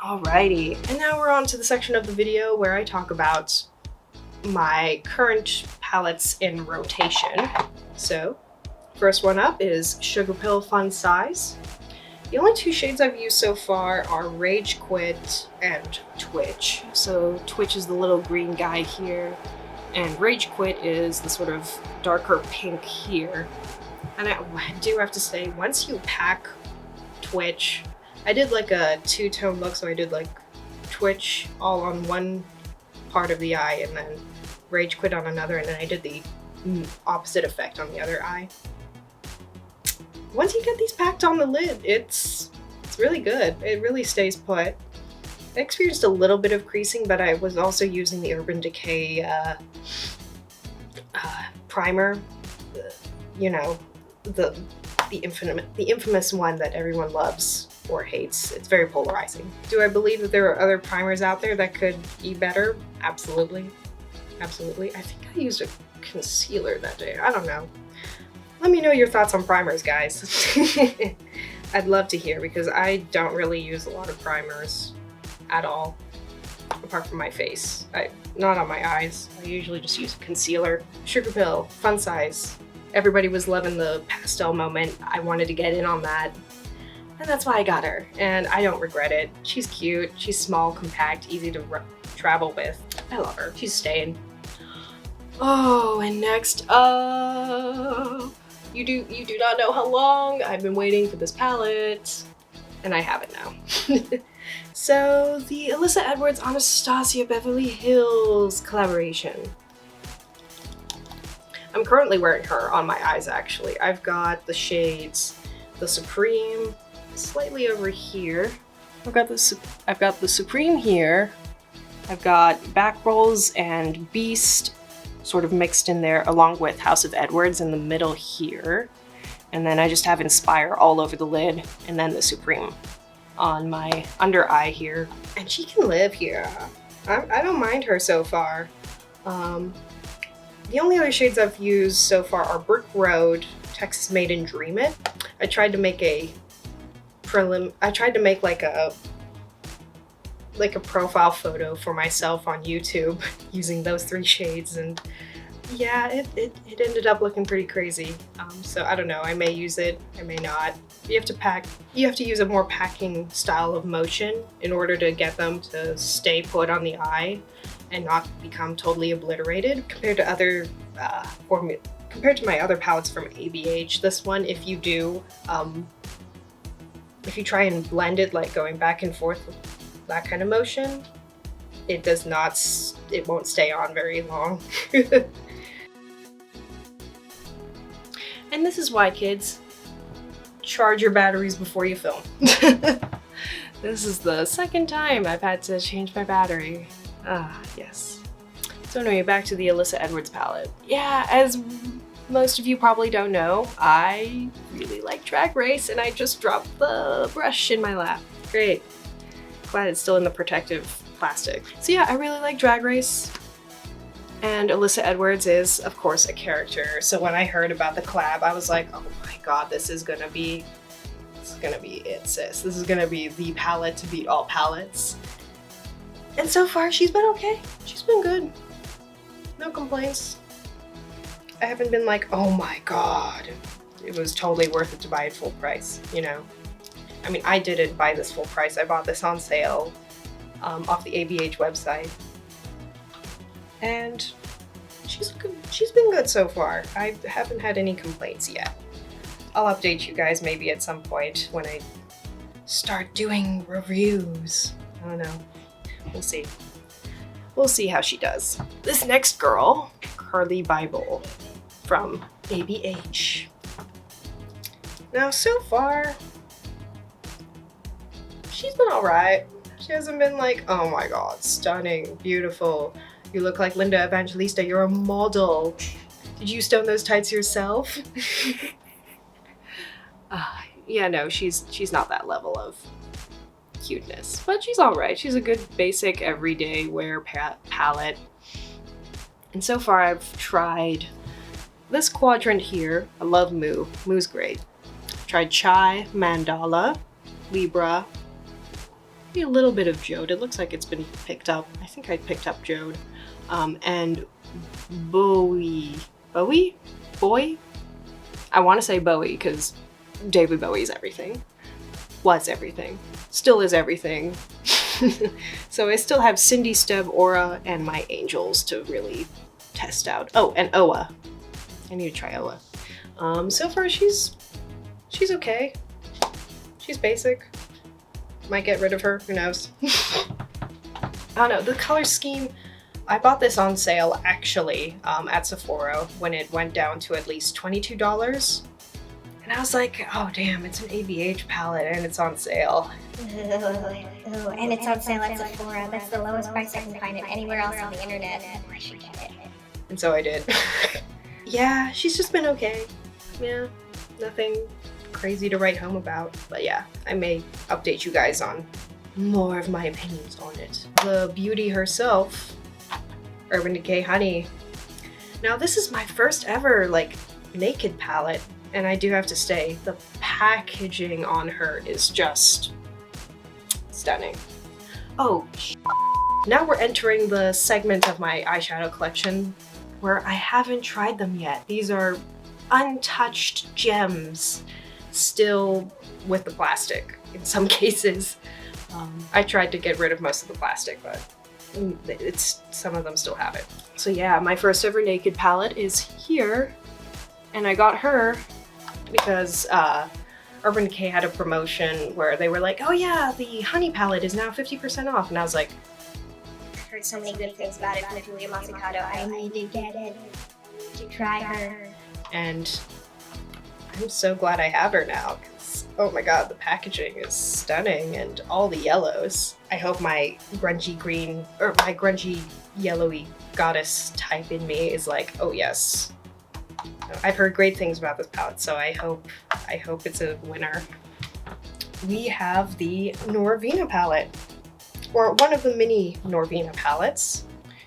Alrighty, and now we're on to the section of the video where I talk about my current palettes in rotation. So, first one up is Sugar Pill Fun Size. The only two shades I've used so far are Rage Quit and Twitch. So Twitch is the little green guy here, and Rage Quit is the sort of darker pink here. And I do have to say, once you pack Twitch, I did like a two-tone look, so I did like Twitch all on one part of the eye and then Rage Quit on another, and then I did the opposite effect on the other eye. Once you get these packed on the lid, it's really good. It really stays put. I experienced a little bit of creasing, but I was also using the Urban Decay primer. You know, the infamous one that everyone loves or hates. It's very polarizing. Do I believe that there are other primers out there that could be better? Absolutely. Absolutely. I think I used a concealer that day. I don't know. Let me know your thoughts on primers, guys. I'd love to hear, because I don't really use a lot of primers at all, apart from my face. Not on my eyes. I usually just use concealer. Sugar Pill, Fun Size. Everybody was loving the pastel moment. I wanted to get in on that. And that's why I got her, and I don't regret it. She's cute, she's small, compact, easy to travel with. I love her. She's staying. Oh, and next up, you do not know how long I've been waiting for this palette, and I have it now. So, the Alyssa Edwards Anastasia Beverly Hills collaboration. I'm currently wearing her on my eyes, actually. I've got the shades, the Supreme, slightly over here. I've got the Supreme here. I've got Back Rolls and Beast sort of mixed in there, along with House of Edwards in the middle here. And then I just have Inspire all over the lid, and then the Supreme on my under eye here. And she can live here. I don't mind her so far. The only other shades I've used so far are Brick Road, Texas Made and Dream It. I tried to make like a profile photo for myself on YouTube using those three shades, and yeah, it ended up looking pretty crazy. So I don't know, I may use it, I may not. You have to use a more packing style of motion in order to get them to stay put on the eye and not become totally obliterated compared to other compared to my other palettes from ABH. This one, if you try and blend it, like going back and forth with that kind of motion, it won't stay on very long. And this is why, kids, charge your batteries before you film. This is the second time I've had to change my battery. Yes. So anyway, back to the Alyssa Edwards palette. Yeah, as most of you probably don't know, I really like Drag Race, and I just dropped the brush in my lap. Great. Glad it's still in the protective plastic. So yeah, I really like Drag Race. And Alyssa Edwards is, of course, a character. So when I heard about the collab, I was like, oh my god, this is gonna be it, sis. This is gonna be the palette to beat all palettes. And so far, she's been okay. She's been good. No complaints. I haven't been like, oh my god, it was totally worth it to buy it full price, you know? I mean, I didn't buy this full price. I bought this on sale off the ABH website. And she's been good so far. I haven't had any complaints yet. I'll update you guys maybe at some point when I start doing reviews. I don't know. We'll see. We'll see how she does. This next girl, Carly Bible from ABH. Now, so far, she's been alright. She hasn't been like, oh my god, stunning, beautiful. You look like Linda Evangelista, you're a model. Did you stone those tights yourself? Yeah, no, she's not that level of cuteness, but she's alright. She's a good basic everyday wear palette. And so far I've tried this quadrant here. I love Moo. Moo's great. Tried Chai, Mandala, Libra, maybe a little bit of Jode. It looks like it's been picked up. I think I picked up Jode. And Bowie? I want to say Bowie because David Bowie's everything. Was everything. Still is everything. So I still have Cindy Steb, Aura, and my angels to really test out. Oh, and Oa. I need to try Oa. So far she's okay. She's basic. Might get rid of her, who knows. I don't know, the color scheme, I bought this on sale actually at Sephora when it went down to at least $22. And I was like, oh damn, it's an ABH palette and it's on sale. And it's on sale at Sephora. That's the lowest price I can find it anywhere else on the internet. I should get it. And so I did. Yeah, she's just been okay. Yeah, nothing crazy to write home about. But yeah, I may update you guys on more of my opinions on it. The beauty herself, Urban Decay Honey. Now this is my first ever like naked palette, and I do have to say the packaging on her is just stunning. Oh, now we're entering the segment of my eyeshadow collection where I haven't tried them yet. These are untouched gems, still with the plastic in some cases. I tried to get rid of most of the plastic, but some of them still have it. So yeah, my first ever naked palette is here, and I got her because Urban Decay had a promotion where they were like, oh yeah, the honey palette is now 50% off, and I was like, I've heard so many good things about it from Julia Mazzucato. I need to get it, to try her. And I'm so glad I have her now, because oh my god, the packaging is stunning and all the yellows. I hope my grungy green, or my grungy yellowy goddess type in me is like, oh yes. I've heard great things about this palette, so I hope it's a winner. We have the Norvina palette, or one of the mini Norvina palettes.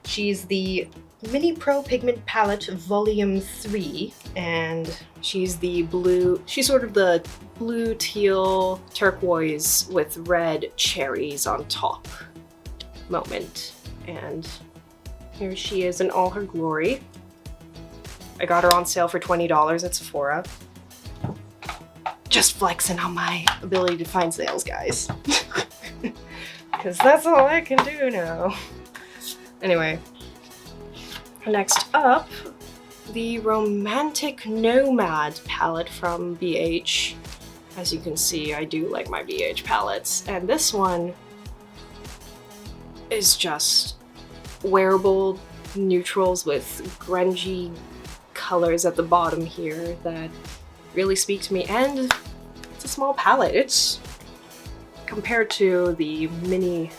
She's the Mini Pro Pigment Palette Volume 3, and she's the blue, she's sort of the blue teal turquoise with red cherries on top moment. And here she is in all her glory. I got her on sale for $20 at Sephora. Just flexing on my ability to find sales, guys. Because that's all I can do now. Anyway, next up, the Romantic Nomad palette from BH. As you can see, I do like my BH palettes, and this one is just wearable neutrals with grungy colors at the bottom here that really speak to me, and it's a small palette. It's compared to the mini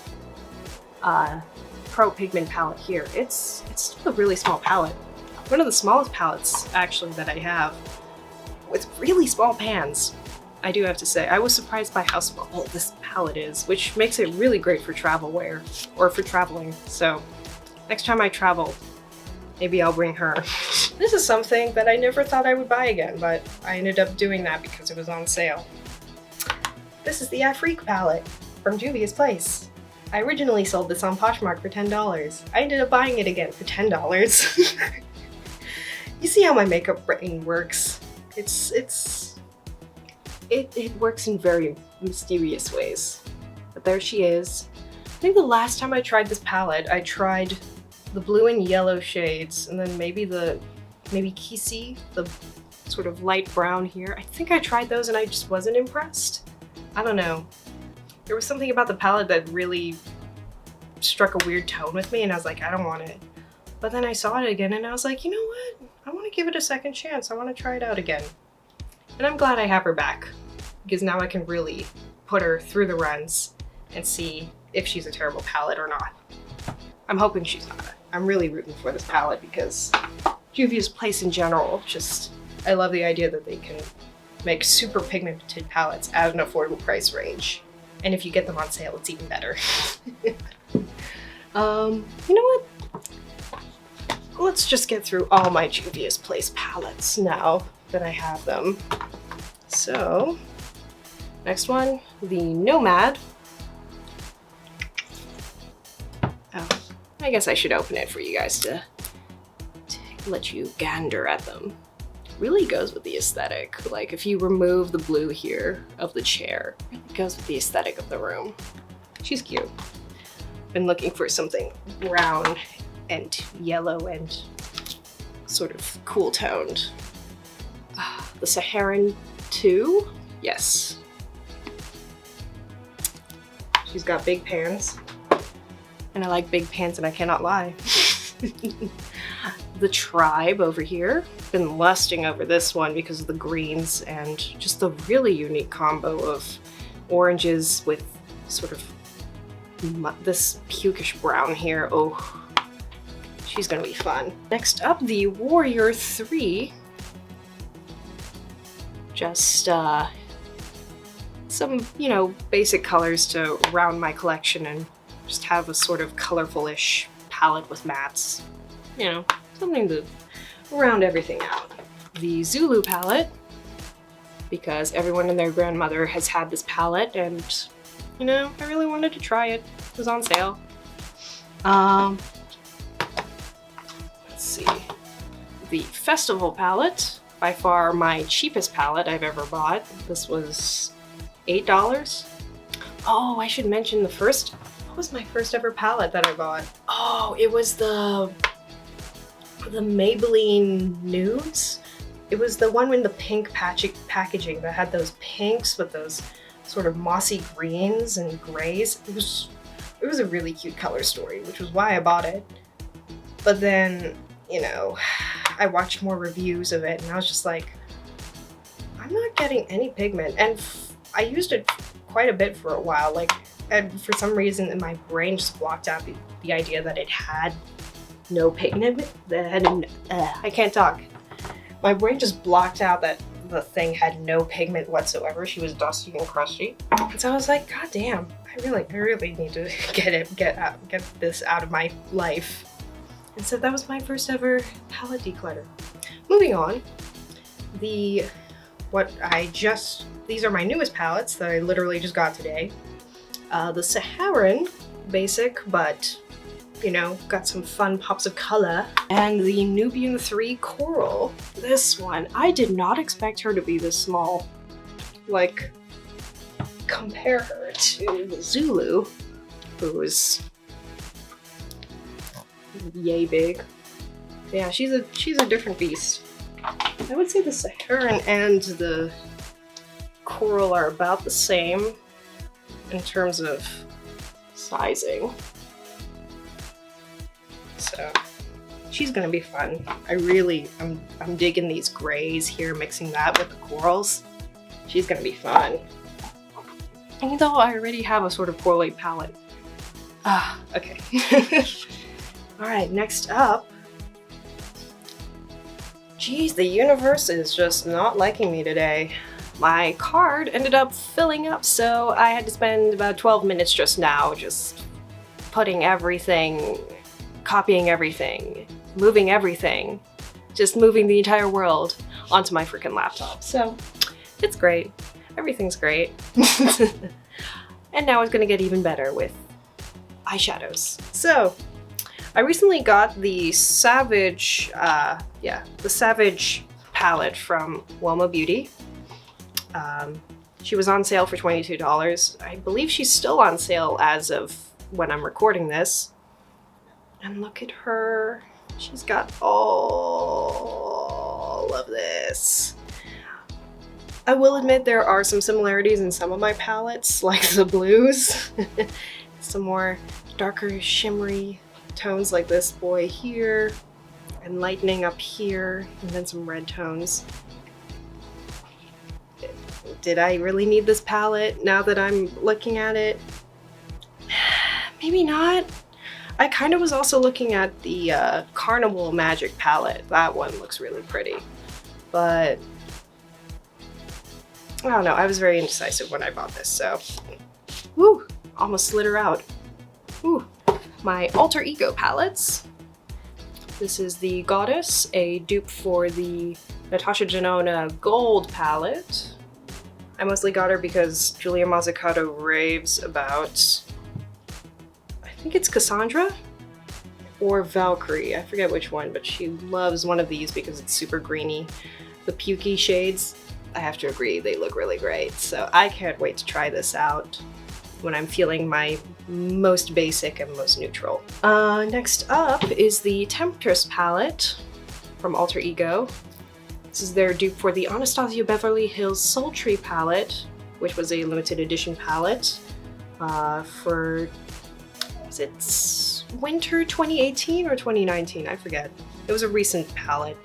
Pro Pigment palette here, it's still a really small palette. One of the smallest palettes actually that I have, with really small pans. I do have to say, I was surprised by how small this palette is, which makes it really great for travel wear or for traveling. So next time I travel, maybe I'll bring her. This is something that I never thought I would buy again, but I ended up doing that because it was on sale. This is the Afrique palette from Juvia's Place. I originally sold this on Poshmark for $10. I ended up buying it again for $10. You see how my makeup brain works. It works in very mysterious ways. But there she is. I think the last time I tried this palette, I tried the blue and yellow shades, and then maybe Kisi, the sort of light brown here. I think I tried those and I just wasn't impressed. I don't know. There was something about the palette that really struck a weird tone with me, and I was like, I don't want it. But then I saw it again and I was like, you know what? I want to give it a second chance. I want to try it out again. And I'm glad I have her back, because now I can really put her through the runs and see if she's a terrible palette or not. I'm hoping she's not. I'm really rooting for this palette because Juvia's Place in general, I love the idea that they can make super pigmented palettes at an affordable price range. And if you get them on sale, it's even better. You know what? Let's just get through all my Juvia's Place palettes now that I have them. So, next one, the Nomad. I guess I should open it for you guys to let you gander at them. Really goes with the aesthetic. Like if you remove the blue here of the chair, it goes with the aesthetic of the room. She's cute. Been looking for something brown and yellow and sort of cool toned. The Saharan 2? Yes. She's got big pans. And I like big pans and I cannot lie. The Tribe over here. Been lusting over this one because of the greens and just the really unique combo of oranges with sort of this pukish brown here. Oh, she's gonna be fun. Next up, the Warrior 3. Just some, you know, basic colors to round my collection and just have a sort of colorful-ish palette with mattes. You know, something to round everything out. The Zulu palette, because everyone and their grandmother has had this palette and, you know, I really wanted to try it. It was on sale. Let's see. The Festival palette, by far my cheapest palette I've ever bought. This was $8. Oh, I should mention what was my first ever palette that I bought? Oh, it was the Maybelline Nudes. It was the one with the pink packaging that had those pinks with those sort of mossy greens and grays. It was a really cute color story, which was why I bought it. But then, you know, I watched more reviews of it and I was just like, I'm not getting any pigment. And I used it quite a bit for a while, like, and for some reason my brain just blocked out the idea that it had no pigment. I can't talk. My brain just blocked out that the thing had no pigment whatsoever. She was dusty and crusty. And so I was like, God damn, I really need to get this out of my life. And so that was my first ever palette declutter. Moving on, these are my newest palettes that I literally just got today. The Saharan, basic, but you know, got some fun pops of color. And the Nubian 3 Coral. This one, I did not expect her to be this small. Like, compare her to the Zulu, who's yay big. Yeah, she's a different beast. I would say the Saharan and the Coral are about the same in terms of sizing. So she's gonna be fun. I'm digging these grays here, mixing that with the corals. She's gonna be fun. Even though I already have a sort of corally palette. Okay. All right, next up. Geez, the universe is just not liking me today. My card ended up filling up, so I had to spend about 12 minutes just now just putting everything, copying everything, moving everything, just moving the entire world onto my freaking laptop. So it's great. Everything's great. And now it's gonna get even better with eyeshadows. So I recently got the Savage, the Savage palette from Wilma Beauty. She was on sale for $22. I believe she's still on sale as of when I'm recording this. And look at her. She's got all of this. I will admit there are some similarities in some of my palettes, like the blues. Some more darker shimmery tones like this boy here, and lightening up here, and then some red tones. Did I really need this palette now that I'm looking at it? Maybe not. I kind of was also looking at the Carnival Magic palette. That one looks really pretty. But I don't know, I was very indecisive when I bought this, so. Woo! Almost slid her out. Woo! My Alter Ego palettes. This is the Goddess, a dupe for the Natasha Denona Gold palette. I mostly got her because Julia Mazzucato raves about, I think it's Cassandra? or Valkyrie. I forget which one, but she loves one of these because it's super greeny. The Pukey shades, I have to agree, they look really great. So I can't wait to try this out when I'm feeling my most basic and most neutral. Next up is the Temptress palette from Alter Ego. This is their dupe for the Anastasia Beverly Hills Sultry palette, which was a limited edition palette for, was it winter 2018 or 2019? I forget. It was a recent palette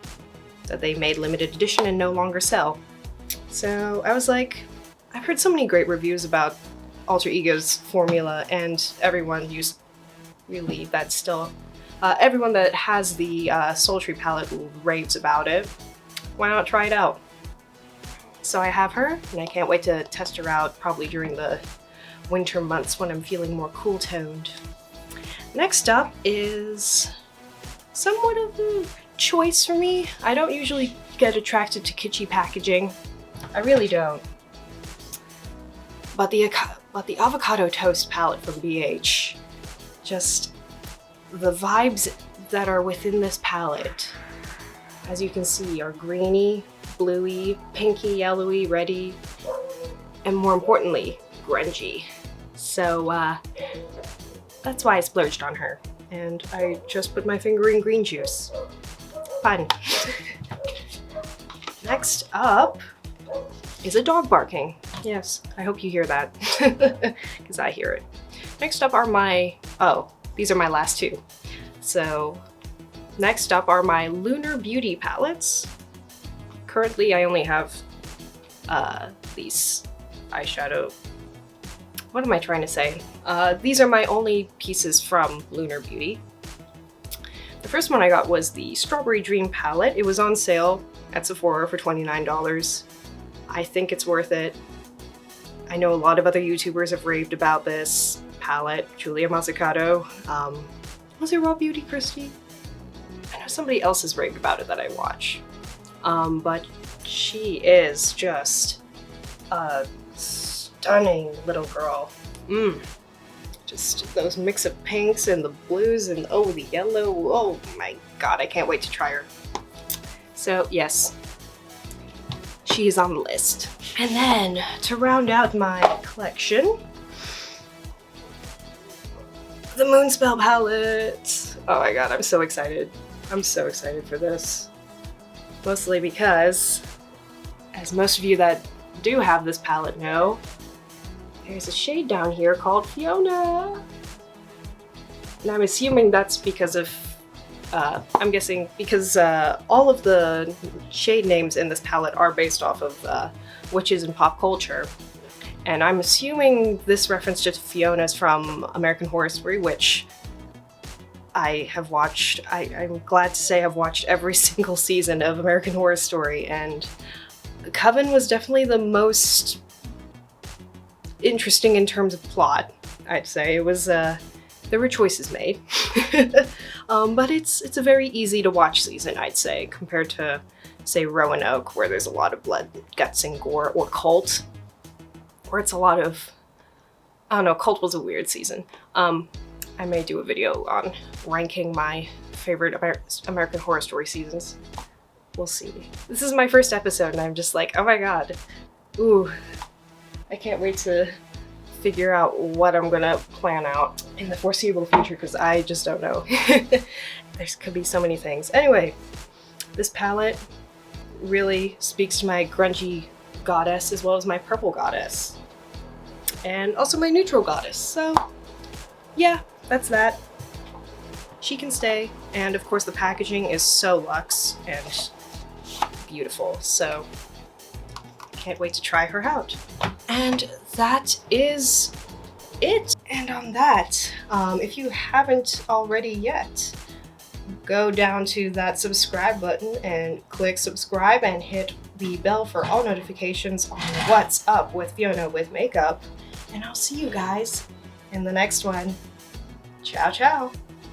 that they made limited edition and no longer sell. So I was like, I've heard so many great reviews about Alter Ego's formula, and everyone everyone that has the Sultry palette raves about it. Why not try it out? So I have her, and I can't wait to test her out probably during the winter months when I'm feeling more cool toned. Next up is somewhat of a choice for me. I don't usually get attracted to kitschy packaging. I really don't. But the avocado toast palette from BH, just the vibes that are within this palette, as you can see, are greeny, bluey, pinky, yellowy, reddy, and more importantly, grungy. So that's why I splurged on her. And I just put my finger in green juice. Fun. Next up is a dog barking. Yes, I hope you hear that, because I hear it. Next up are these are my last two. So next up are my Lunar Beauty palettes. Currently I only have these eyeshadow. What am I trying to say? These are my only pieces from Lunar Beauty. The first one I got was the Strawberry Dream palette. It was on sale at Sephora for $29. I think it's worth it. I know a lot of other YouTubers have raved about this palette. Julia Mazzucato. Was it Raw Beauty Christie? I know somebody else has raved about it that I watch. But she is just a stunning little girl. Just those mix of pinks and the blues and oh, the yellow. Oh my god, I can't wait to try her. So yes, she is on the list. And then to round out my collection, the Moonspell palette. Oh my god, I'm so excited. I'm so excited for this. Mostly because, as most of you that do have this palette know, there's a shade down here called Fiona. And I'm assuming that's because of, I'm guessing because all of the shade names in this palette are based off of witches in pop culture. And I'm assuming this reference to Fiona is from American Horror Story, which I have watched. I'm glad to say I've watched every single season of American Horror Story, and Coven was definitely the most interesting in terms of plot, I'd say. It was, there were choices made. But it's a very easy to watch season, I'd say, compared to, say, Roanoke, where there's a lot of blood, guts, and gore, or Cult, where it's a lot of, I don't know, Cult was a weird season. I may do a video on ranking my favorite American Horror Story seasons. We'll see. This is my first episode and I'm just like, oh my god. Ooh. I can't wait to figure out what I'm gonna plan out in the foreseeable future because I just don't know. There could be so many things. Anyway, this palette really speaks to my grungy goddess as well as my purple goddess. And also my neutral goddess. So yeah, that's that. She can stay. And of course the packaging is so luxe and beautiful. So can't wait to try her out. And that is it. And on that, if you haven't already yet, go down to that subscribe button and click subscribe and hit the bell for all notifications on What's Up with Fiona with Makeup. And I'll see you guys in the next one. Ciao, ciao.